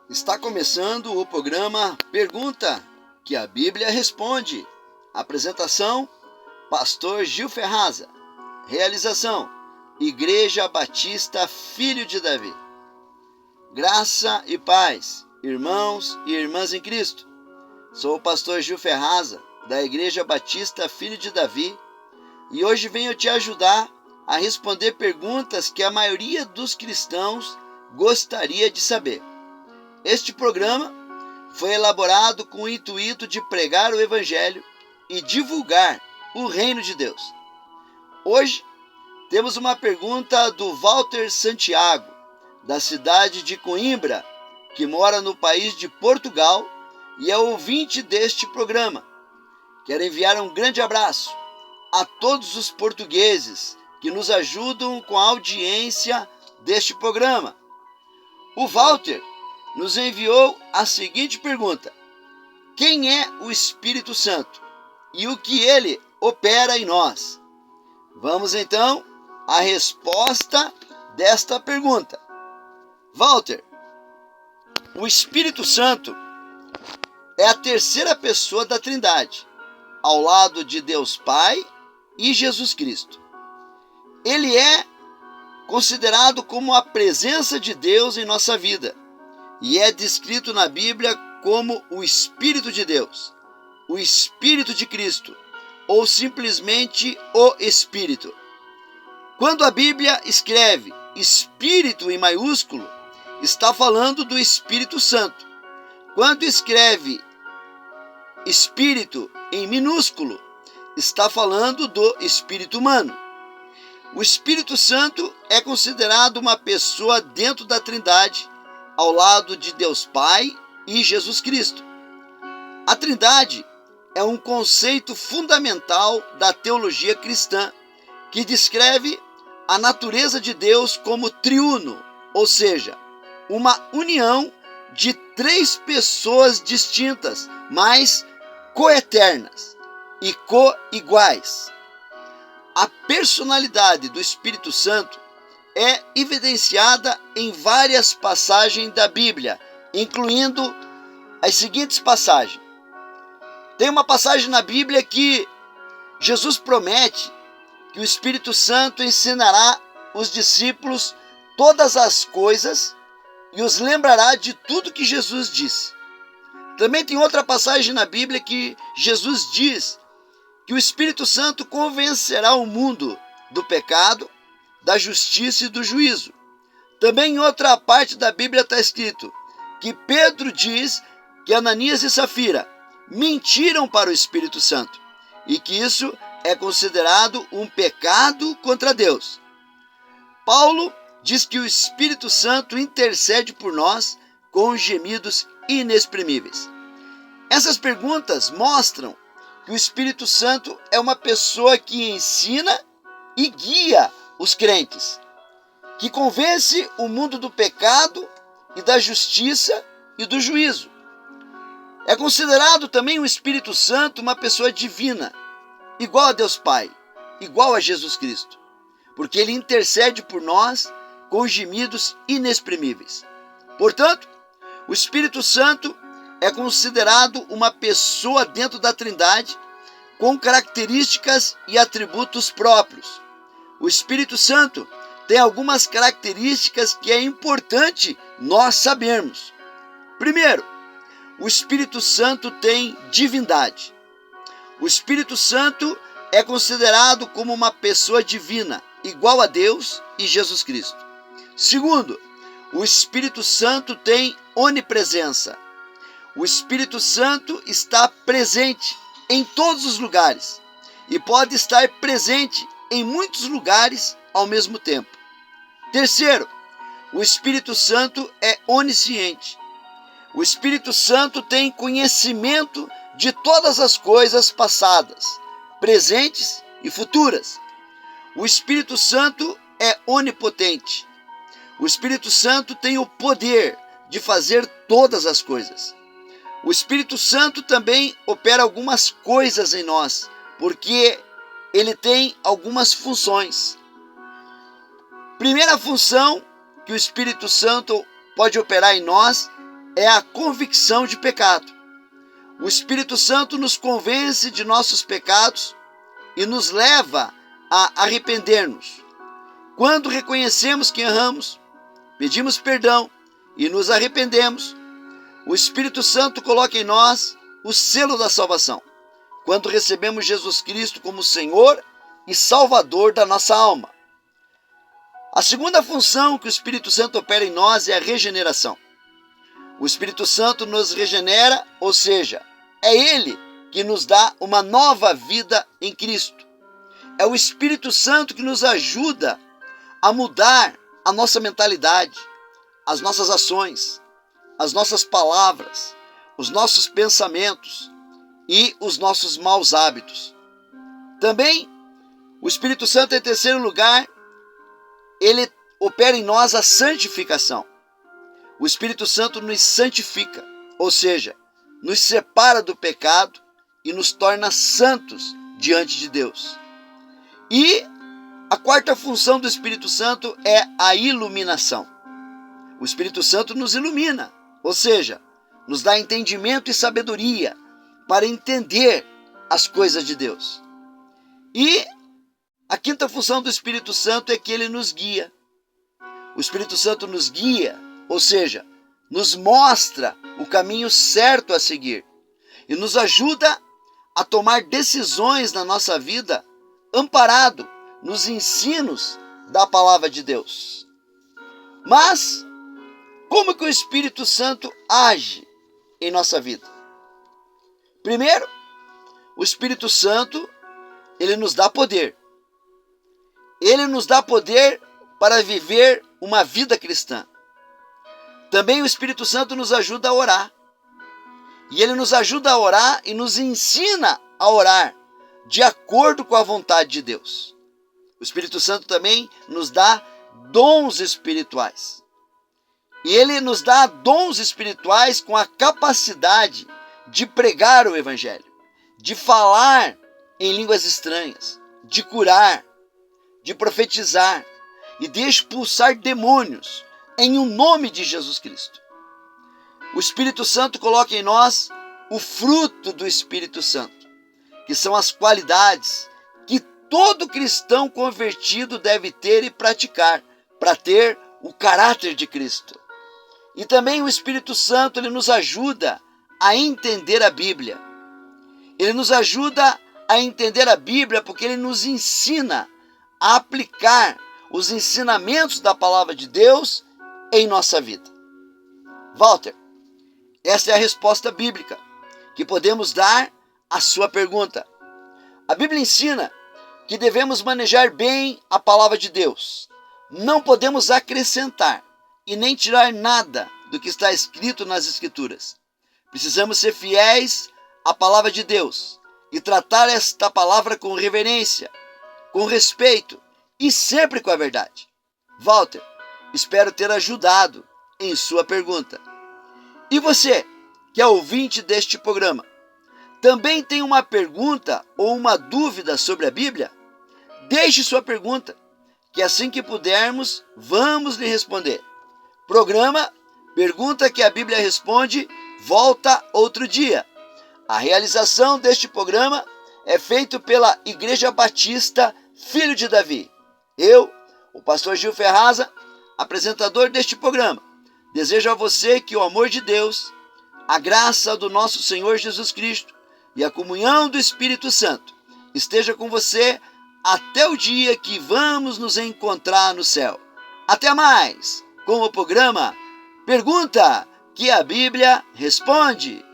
Está começando o programa Pergunta que a Bíblia Responde. Apresentação, Pastor Gil Ferraza. Realização, Igreja Batista Filho de Davi. Graça e paz, irmãos e irmãs em Cristo. Sou o pastor Gil Ferraza, da Igreja Batista Filho de Davi, e hoje venho te ajudar a responder perguntas que a maioria dos cristãos gostaria de saber. Este programa foi elaborado com o intuito de pregar o Evangelho e divulgar o Reino de Deus. Hoje temos uma pergunta do Walter Santiago, da cidade de Coimbra, que mora no país de Portugal e é ouvinte deste programa. Quero enviar um grande abraço a todos os portugueses que nos ajudam com a audiência deste programa. O Walter nos enviou a seguinte pergunta: quem é o Espírito Santo e o que ele opera em nós? Vamos então à resposta desta pergunta. Walter, o Espírito Santo é a terceira pessoa da Trindade, ao lado de Deus Pai e Jesus Cristo. Ele é considerado como a presença de Deus em nossa vida e é descrito na Bíblia como o Espírito de Deus, o Espírito de Cristo ou simplesmente o Espírito. Quando a Bíblia escreve Espírito em maiúsculo, está falando do Espírito Santo. Quando escreve Espírito em minúsculo, está falando do Espírito humano. O Espírito Santo é considerado uma pessoa dentro da Trindade, ao lado de Deus Pai e Jesus Cristo. A Trindade é um conceito fundamental da teologia cristã, que descreve a natureza de Deus como triuno, ou seja, uma união de três pessoas distintas, mas coeternas e coiguais. A personalidade do Espírito Santo é evidenciada em várias passagens da Bíblia, incluindo as seguintes passagens. Tem uma passagem na Bíblia que Jesus promete que o Espírito Santo ensinará os discípulos todas as coisas e os lembrará de tudo que Jesus disse. Também tem outra passagem na Bíblia que Jesus diz que o Espírito Santo convencerá o mundo do pecado, da justiça e do juízo. Também em outra parte da Bíblia está escrito que Pedro diz que Ananias e Safira mentiram para o Espírito Santo e que isso é considerado um pecado contra Deus. Paulo diz que o Espírito Santo intercede por nós com gemidos inexprimíveis. Essas perguntas mostram que o Espírito Santo é uma pessoa que ensina e guia os crentes, que convence o mundo do pecado e da justiça e do juízo. É considerado também o Espírito Santo uma pessoa divina, igual a Deus Pai, igual a Jesus Cristo, porque ele intercede por nós com gemidos inexprimíveis. Portanto, o Espírito Santo é considerado uma pessoa dentro da Trindade com características e atributos próprios. O Espírito Santo tem algumas características que é importante nós sabermos. Primeiro, o Espírito Santo tem divindade. O Espírito Santo é considerado como uma pessoa divina, igual a Deus e Jesus Cristo. Segundo, o Espírito Santo tem onipresença. O Espírito Santo está presente em todos os lugares e pode estar presente em muitos lugares ao mesmo tempo. Terceiro, o Espírito Santo é onisciente. O Espírito Santo tem conhecimento de todas as coisas passadas, presentes e futuras. O Espírito Santo é onipotente. O Espírito Santo tem o poder de fazer todas as coisas. O Espírito Santo também opera algumas coisas em nós, porque ele tem algumas funções. Primeira função que o Espírito Santo pode operar em nós é a convicção de pecado. O Espírito Santo nos convence de nossos pecados e nos leva a arrepender-nos. Quando reconhecemos que erramos, pedimos perdão e nos arrependemos, o Espírito Santo coloca em nós o selo da salvação, quando recebemos Jesus Cristo como Senhor e Salvador da nossa alma. A segunda função que o Espírito Santo opera em nós é a regeneração. O Espírito Santo nos regenera, ou seja, é Ele que nos dá uma nova vida em Cristo. É o Espírito Santo que nos ajuda a mudar a nossa mentalidade, as nossas ações, as nossas palavras, os nossos pensamentos e os nossos maus hábitos. Também, o Espírito Santo, em terceiro lugar, ele opera em nós a santificação. O Espírito Santo nos santifica, ou seja, nos separa do pecado e nos torna santos diante de Deus. E a quarta função do Espírito Santo é a iluminação. O Espírito Santo nos ilumina, ou seja, nos dá entendimento e sabedoria para entender as coisas de Deus. E a quinta função do Espírito Santo é que ele nos guia. O Espírito Santo nos guia, ou seja, nos mostra o caminho certo a seguir e nos ajuda a tomar decisões na nossa vida amparado nos ensinos da palavra de Deus. Mas como que o Espírito Santo age em nossa vida? Primeiro, o Espírito Santo, ele nos dá poder. Ele nos dá poder para viver uma vida cristã. Também o Espírito Santo nos ajuda a orar. E ele nos ajuda a orar e nos ensina a orar de acordo com a vontade de Deus. O Espírito Santo também nos dá dons espirituais. E ele nos dá dons espirituais com a capacidade de pregar o Evangelho, de falar em línguas estranhas, de curar, de profetizar e de expulsar demônios em o nome de Jesus Cristo. O Espírito Santo coloca em nós o fruto do Espírito Santo, que são as qualidades que todo cristão convertido deve ter e praticar para ter o caráter de Cristo. E também o Espírito Santo, ele nos ajuda a entender a Bíblia. Ele nos ajuda a entender a Bíblia porque ele nos ensina a aplicar os ensinamentos da palavra de Deus em nossa vida. Walter, esta é a resposta bíblica que podemos dar à sua pergunta. A Bíblia ensina que devemos manejar bem a palavra de Deus. Não podemos acrescentar e nem tirar nada do que está escrito nas Escrituras. Precisamos ser fiéis à palavra de Deus e tratar esta palavra com reverência, com respeito e sempre com a verdade. Walter, espero ter ajudado em sua pergunta. E você, que é ouvinte deste programa, também tem uma pergunta ou uma dúvida sobre a Bíblia? Deixe sua pergunta, que assim que pudermos, vamos lhe responder. Programa Pergunta que a Bíblia Responde volta outro dia. A realização deste programa é feita pela Igreja Batista Filho de Davi. Eu, o pastor Gil Ferraza, apresentador deste programa, desejo a você que o amor de Deus, a graça do nosso Senhor Jesus Cristo e a comunhão do Espírito Santo esteja com você até o dia que vamos nos encontrar no céu. Até mais, com o programa Pergunta que a Bíblia Responde.